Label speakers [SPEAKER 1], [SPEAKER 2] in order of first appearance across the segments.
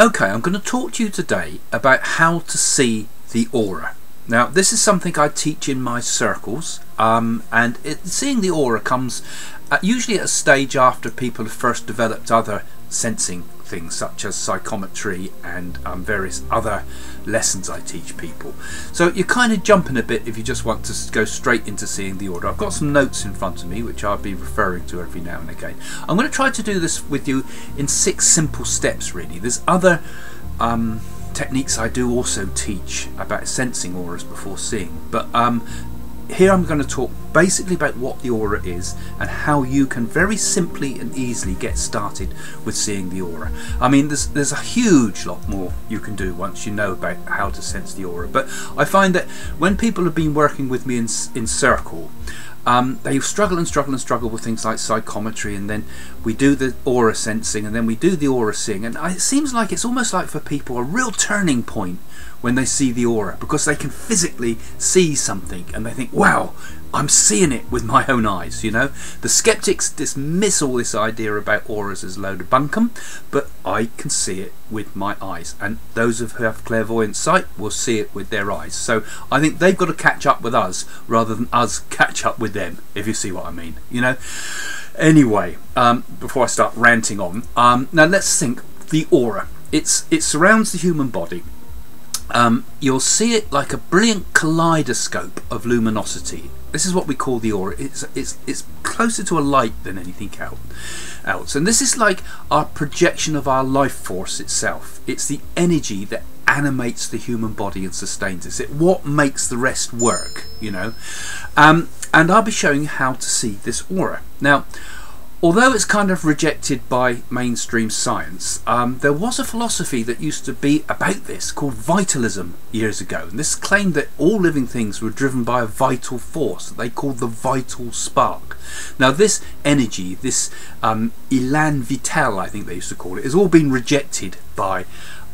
[SPEAKER 1] Okay, I'm going to talk to you today about how to see the aura. Now, this is something I teach in my circles, and seeing the aura comes usually at a stage after people have first developed other sensing things such as psychometry and various other lessons I teach people. So you're kind of jumping a bit if you just want to go straight into seeing the aura. I've got some notes in front of me which I'll be referring to every now and again. I'm going to try to do this with you in 6 simple steps really. There's other techniques I do also teach about sensing auras before seeing, but here I'm going to talk basically about what the aura is and how you can very simply and easily get started with seeing the aura. I mean, there's a huge lot more you can do once you know about how to sense the aura, but I find that when people have been working with me in circle, they struggle with things like psychometry, and then we do the aura sensing, and then we do the aura seeing, and it seems like it's almost like for people a real turning point when they see the aura, because they can physically see something and they think, wow, I'm seeing it with my own eyes. You know, the skeptics dismiss all this idea about auras as a load of bunkum, but I can see it with my eyes, and those who have clairvoyant sight will see it with their eyes. So I think they've got to catch up with us rather than us catch up with them, if you see what I mean, you know. Anyway, before I start ranting on, now let's think the aura. It surrounds the human body. You'll see it like a brilliant kaleidoscope of luminosity. This is what we call the aura. It's closer to a light than anything else, and this is like our projection of our life force itself. It's the energy that animates the human body and sustains it. It's what makes the rest work, you know. And I'll be showing you how to see this aura. Now, although it's kind of rejected by mainstream science, there was a philosophy that used to be about this called vitalism years ago. And this claimed that all living things were driven by a vital force that they called the vital spark. Now this energy, this élan vital, I think they used to call it, has all been rejected by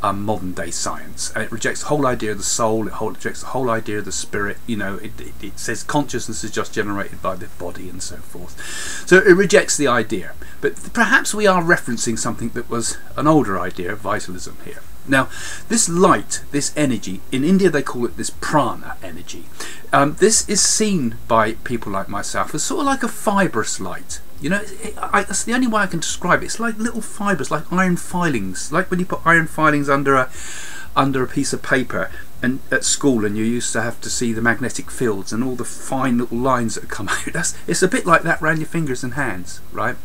[SPEAKER 1] modern day science, and it rejects the whole idea of the soul, it rejects the whole idea of the spirit. You know, it says consciousness is just generated by the body and so forth. So it rejects the idea, but perhaps we are referencing something that was an older idea of vitalism here. Now this light, this energy, in India they call it this prana energy. This is seen by people like myself as sort of like a fibrous light. You know, that's the only way I can describe it. It's like little fibres, like iron filings, like when you put iron filings under a piece of paper and at school, and you used to have to see the magnetic fields and all the fine little lines that come out. It's a bit like that around your fingers and hands, right?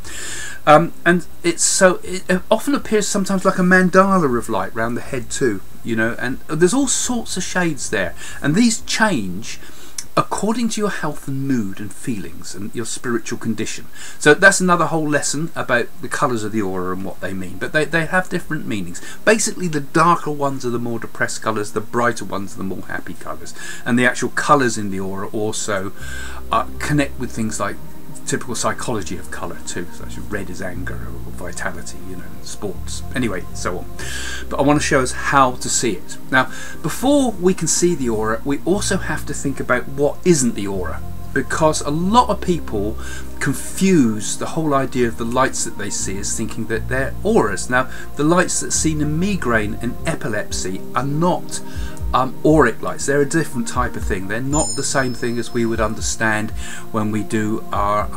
[SPEAKER 1] And it often appears sometimes like a mandala of light around the head too, you know, and there's all sorts of shades there, and these change according to your health and mood and feelings and your spiritual condition. So that's another whole lesson about the colours of the aura and what they mean, but they have different meanings. Basically the darker ones are the more depressed colours, the brighter ones are the more happy colours, and the actual colours in the aura also connect with things like typical psychology of colour too, such as red is anger or vitality, you know, sports, anyway, so on. But I want to show us how to see it. Now, before we can see the aura, we also have to think about what isn't the aura, because a lot of people confuse the whole idea of the lights that they see as thinking that they're auras. Now, the lights that's seen in migraine and epilepsy are not auric lights. They're a different type of thing. They're not the same thing as we would understand when we do our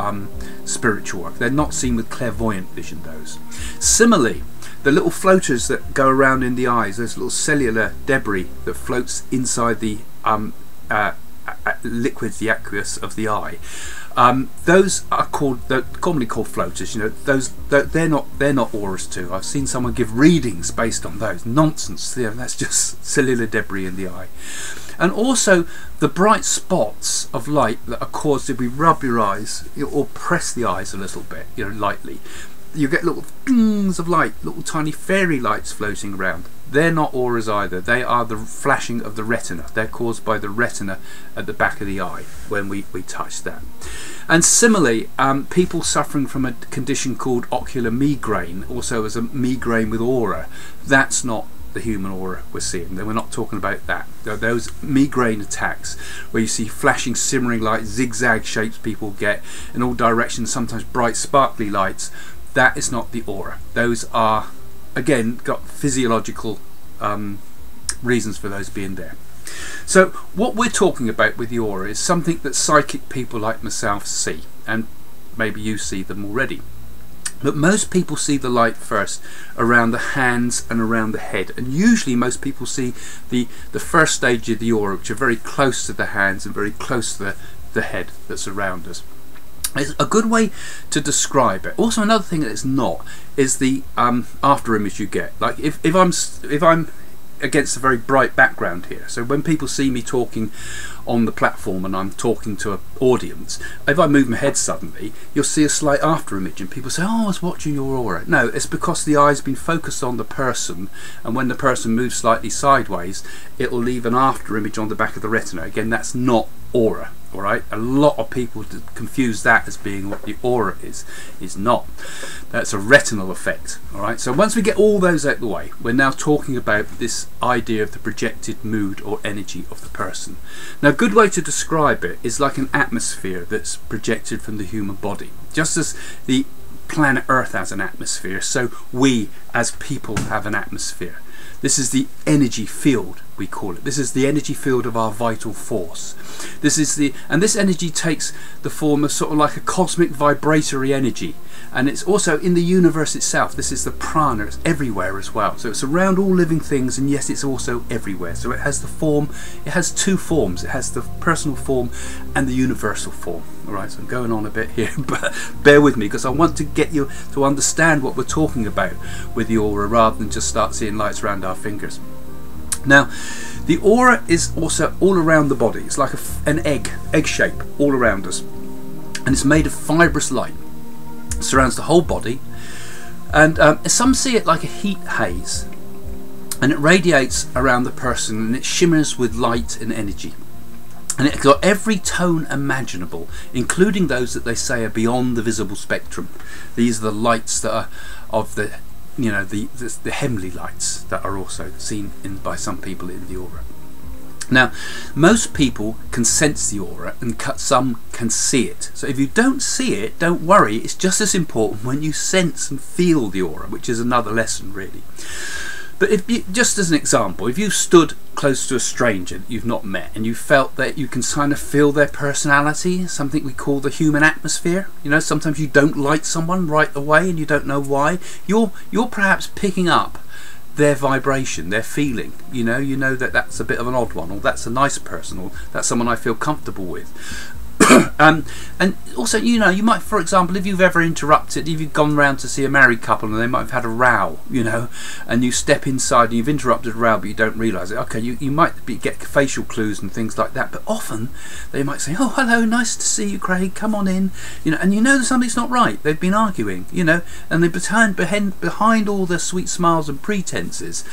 [SPEAKER 1] spiritual work. They're not seen with clairvoyant vision, those. Similarly, the little floaters that go around in the eyes, those little cellular debris that floats inside the liquids, the aqueous of the eye, those are commonly called floaters. You know, they're not auras too. I've seen someone give readings based on those. Nonsense. You know, that's just cellular debris in the eye. And also the bright spots of light that are caused if we rub your eyes or press the eyes a little bit, you know, lightly. You get little things of light, little tiny fairy lights floating around. They're not auras either. They are the flashing of the retina. They're caused by the retina at the back of the eye when we touch that. And similarly, people suffering from a condition called ocular migraine, also as a migraine with aura, that's not the human aura we're seeing. We're not talking about that. Those migraine attacks where you see flashing, simmering lights, zigzag shapes people get in all directions, sometimes bright, sparkly lights, that is not the aura. Those are again, got physiological reasons for those being there. So what we're talking about with the aura is something that psychic people like myself see, and maybe you see them already. But most people see the light first around the hands and around the head, and usually most people see the first stage of the aura, which are very close to the hands and very close to the head that's around us. It's a good way to describe it. Also, another thing that it's not is the after image you get. Like if I'm against a very bright background here, so when people see me talking on the platform and I'm talking to an audience, if I move my head suddenly, you'll see a slight after image and people say, oh, I was watching your aura. No, it's because the eye's been focused on the person, and when the person moves slightly sideways, it'll leave an after image on the back of the retina. Again, that's not aura. Alright, a lot of people confuse that as being what the aura is not. That's a retinal effect. Alright, so once we get all those out of the way, we're now talking about this idea of the projected mood or energy of the person. Now, a good way to describe it is like an atmosphere that's projected from the human body. Just as the planet Earth has an atmosphere, so we as people have an atmosphere. This is the energy field, we call it. This is the energy field of our vital force. And this energy takes the form of sort of like a cosmic vibratory energy, and it's also in the universe itself. This is the prana. It's everywhere as well. So it's around all living things, and yes, it's also everywhere. So it has the form. It has two forms. It has the personal form and the universal form. All right. So I'm going on a bit here, but bear with me because I want to get you to understand what we're talking about with the aura, rather than just start seeing lights around our fingers. Now, the aura is also all around the body. It's like an egg shape all around us, and it's made of fibrous light. It surrounds the whole body, and some see it like a heat haze, and it radiates around the person, and it shimmers with light and energy, and it's got every tone imaginable, including those that they say are beyond the visible spectrum. These are the lights that are of the the heavenly lights that are also seen by some people in the aura. Now, most people can sense the aura, and some can see it. So if you don't see it, don't worry. It's just as important when you sense and feel the aura, which is another lesson really. But if you, just as an example, if you stood close to a stranger that you've not met and you felt that you can kind of feel their personality, something we call the human atmosphere, you know, sometimes you don't like someone right away and you don't know why, you're perhaps picking up their vibration, their feeling. You know that that's a bit of an odd one, or that's a nice person, or that's someone I feel comfortable with. And also, you might, for example, if you've ever interrupted, if you've gone round to see a married couple and they might have had a row, and you step inside and you've interrupted a row but you don't realise it, okay, you might get facial clues and things like that, but often they might say, oh, hello, nice to see you, Craig, come on in, and that something's not right. They've been arguing, and they behind all the sweet smiles and pretenses,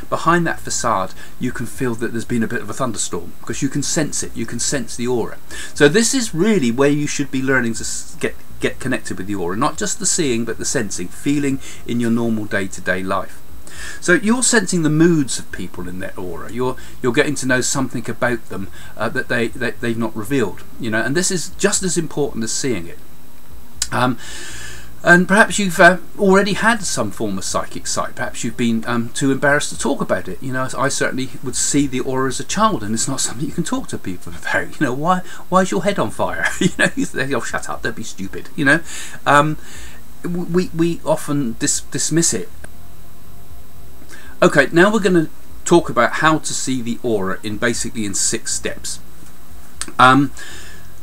[SPEAKER 1] behind that facade, you can feel that there's been a bit of a thunderstorm, because you can sense it, you can sense the aura. So this is really where you should be learning to get connected with the aura, not just the seeing but the sensing, feeling in your normal day-to-day life. So you're sensing the moods of people in their aura. You're getting to know something about them that they've not revealed, and this is just as important as seeing it. And perhaps you've already had some form of psychic sight. Perhaps you've been too embarrassed to talk about it. I certainly would see the aura as a child, and it's not something you can talk to people about. Why is your head on fire? You say, oh, shut up, don't be stupid. We often dismiss it. Okay, now we're going to talk about how to see the aura basically in 6 steps.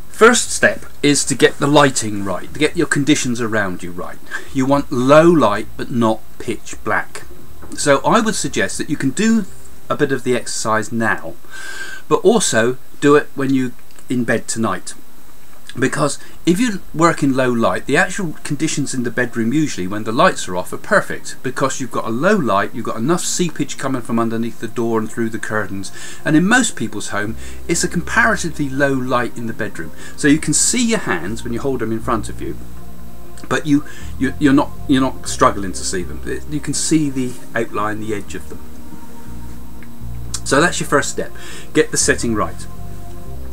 [SPEAKER 1] First step is to get the lighting right, to get your conditions around you right. You want low light but not pitch black. So I would suggest that you can do a bit of the exercise now, but also do it when you're in bed tonight. Because if you work in low light, the actual conditions in the bedroom usually when the lights are off are perfect, because you've got a low light, you've got enough seepage coming from underneath the door and through the curtains, and in most people's home it's a comparatively low light in the bedroom, so you can see your hands when you hold them in front of you, but you're not struggling to see them. You can see the outline, the edge of them. So that's your first step. Get the setting right.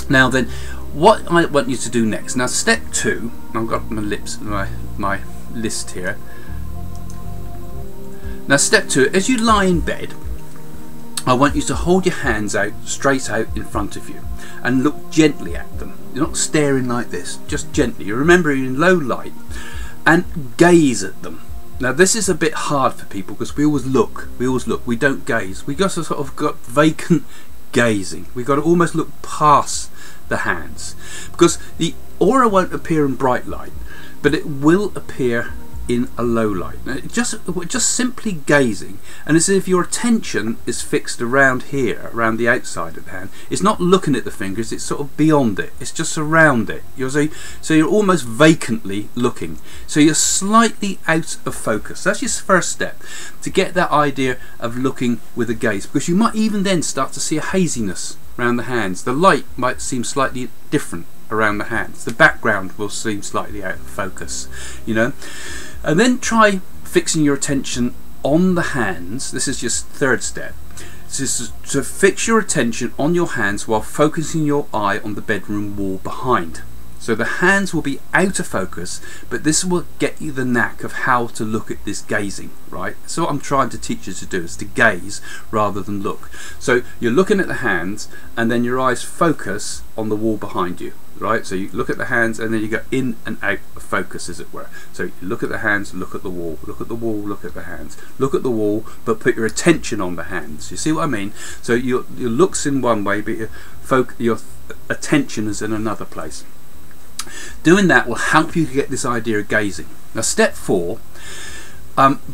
[SPEAKER 1] Now then, what I want you to do next. Now, step 2. I've got my list here. Now step 2, as you lie in bed, I want you to hold your hands out straight out in front of you and look gently at them. You're not staring like this, just gently. You remember you're in low light, and gaze at them. Now this is a bit hard for people because we always look, we don't gaze. We got to sort of got vacant gazing. We've got to almost look past the hands, because the aura won't appear in bright light, but it will appear in a low light. Now, just simply gazing, and as if your attention is fixed around here, around the outside of the hand. It's not looking at the fingers, it's sort of beyond it, it's just around it. So you're almost vacantly looking, so you're slightly out of focus. That's your first step, to get that idea of looking with a gaze, because you might even then start to see a haziness around the hands. The light might seem slightly different around the hands, the background will seem slightly out of focus, you know. And then try fixing your attention on the hands. This is your third step. This is to fix your attention on your hands while focusing your eye on the bedroom wall behind. So the hands will be out of focus, but this will get you the knack of how to look at this gazing, right? So what I'm trying to teach you to do is to gaze rather than look. So you're looking at the hands, and then your eyes focus on the wall behind you, right? So you look at the hands, and then you go in and out of focus, as it were. So you look at the hands, look at the wall, look at the wall, look at the hands, look at the wall, but put your attention on the hands. You see what I mean? So your look's in one way, but your attention is in another place. Doing that will help you to get this idea of gazing. Now step 4,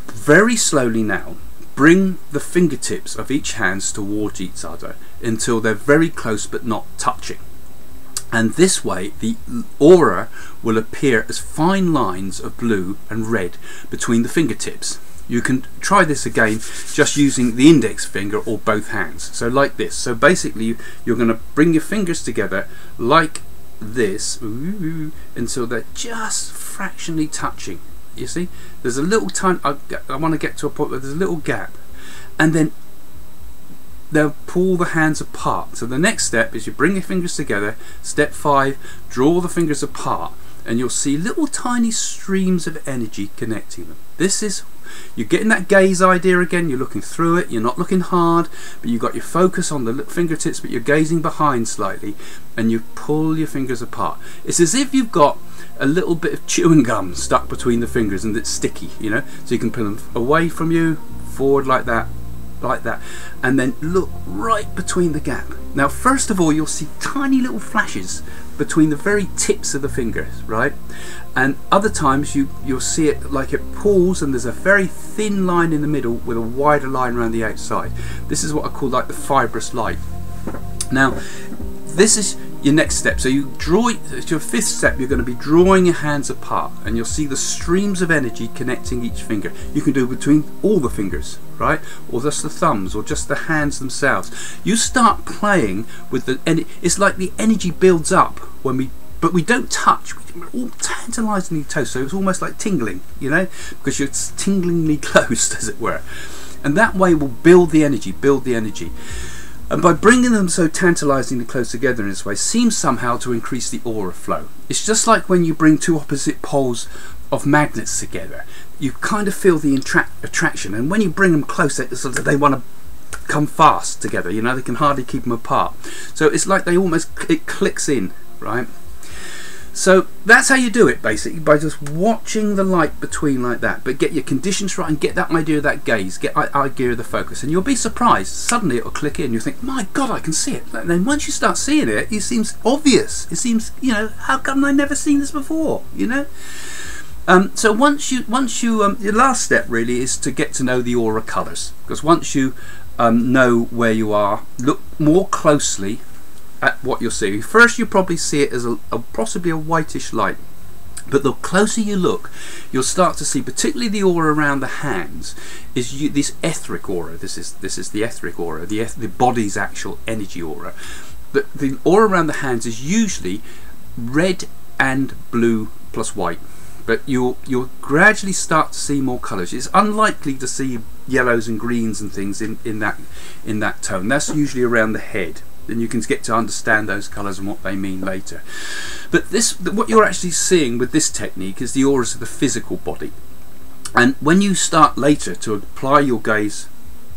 [SPEAKER 1] very slowly now, bring the fingertips of each hand towards each other until they're very close but not touching. And this way the aura will appear as fine lines of blue and red between the fingertips. You can try this again just using the index finger or both hands. So like this. So basically you're going to bring your fingers together like this until they're just fractionally touching. You see, there's a little tiny, I want to get to a point where there's a little gap, and then they'll pull the hands apart. So the next step is you bring your fingers together. Step 5, draw the fingers apart, and you'll see little tiny streams of energy connecting them. This is, you're getting that gaze idea again. You're looking through it, you're not looking hard, but you've got your focus on the fingertips, but you're gazing behind slightly, and you pull your fingers apart. It's as if you've got a little bit of chewing gum stuck between the fingers and it's sticky, you know, so you can pull them away from you, forward like that, and then look right between the gap. Now first of all, you'll see tiny little flashes between the very tips of the fingers, right? And other times you'll see it like it pulls, and there's a very thin line in the middle with a wider line around the outside. This is what I call like the fibrous light. Now this is your next step. So you draw, it's your 5th step. You're going to be drawing your hands apart, and you'll see the streams of energy connecting each finger. You can do it between all the fingers, right, or just the thumbs, or just the hands themselves. You start playing with the, and it's like the energy builds up when but we don't touch. We're all tantalizingly close, so it's almost like tingling, you know, because you're tinglingly close, as it were. And that way will build the energy, And by bringing them so tantalizingly close together in this way, seems somehow to increase the aura flow. It's just like when you bring two opposite poles of magnets together. You kind of feel the attraction, and when you bring them closer, it's sort of they want to come fast together, you know, they can hardly keep them apart. So it's like it clicks in, right? So that's how you do it, basically, by just watching the light between like that, but get your conditions right and get that idea of that gaze, get that idea of the focus, and you'll be surprised. Suddenly it'll click in. You think, my God, I can see it. And then once you start seeing it, it seems obvious. It seems, you know, how come I've never seen this before? You know. So once you your last step really is to get to know the aura colours, because once you know where you are, look more closely at what you're seeing. First, you probably see it as possibly a whitish light, but the closer you look, you'll start to see, particularly the aura around the hands, is this etheric aura. This is the etheric aura, the body's actual energy aura. The aura around the hands is usually red and blue plus white, but you'll gradually start to see more colours. It's unlikely to see yellows and greens and things in that tone. That's usually around the head. Then you can get to understand those colours and what they mean later. But what you're actually seeing with this technique is the auras of the physical body. And when you start later to apply your gaze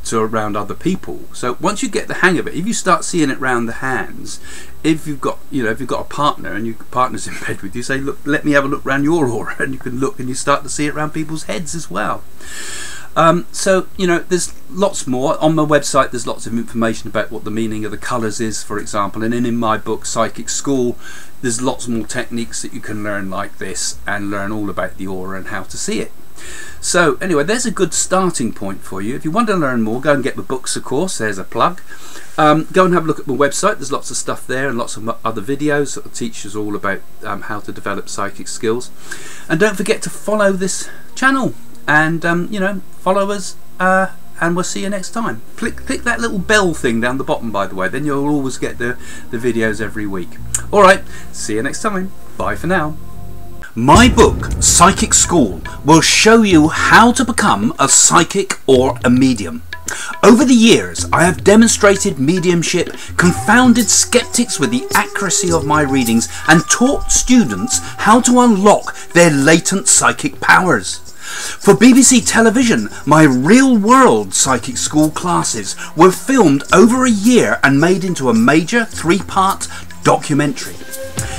[SPEAKER 1] to around other people, so once you get the hang of it, if you start seeing it around the hands, if you've got, you know, if you've got a partner and your partner's in bed with you, say, look, let me have a look around your aura, and you can look and you start to see it around people's heads as well. So, you know, there's lots more on my website. There's lots of information about what the meaning of the colours is, for example, and then in my book Psychic School there's lots more techniques that you can learn like this and learn all about the aura and how to see it. So anyway, there's a good starting point for you. If you want to learn more, go and get the books, of course. There's a plug. Go and have a look at my website. There's lots of stuff there and lots of other videos that will teach us all about how to develop psychic skills. And don't forget to follow this channel and you know, follow us, and we'll see you next time. Click that little bell thing down the bottom, by the way, then you'll always get the videos every week. Alright, see you next time. Bye for now. My book, Psychic School, will show you how to become a psychic or a medium. Over the years, I have demonstrated mediumship, confounded skeptics with the accuracy of my readings, and taught students how to unlock their latent psychic powers. For BBC television, my real-world Psychic School classes were filmed over a year and made into a major 3-part documentary.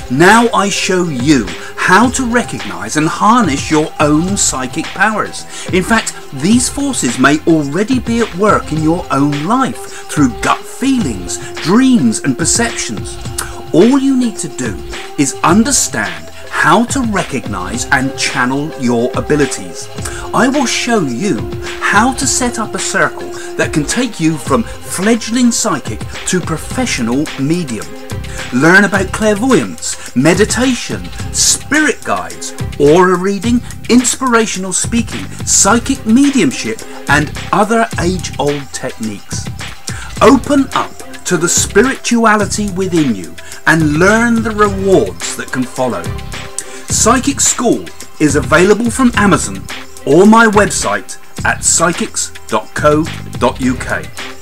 [SPEAKER 1] Now I show you how to recognise and harness your own psychic powers. In fact, these forces may already be at work in your own life through gut feelings, dreams and perceptions. All you need to do is understand how to recognise and channel your abilities. I will show you how to set up a circle that can take you from fledgling psychic to professional medium. Learn about clairvoyance, meditation, spirit guides, aura reading, inspirational speaking, psychic mediumship and other age-old techniques. Open up to the spirituality within you and learn the rewards that can follow. Psychic School is available from Amazon or my website at psychics.co.uk.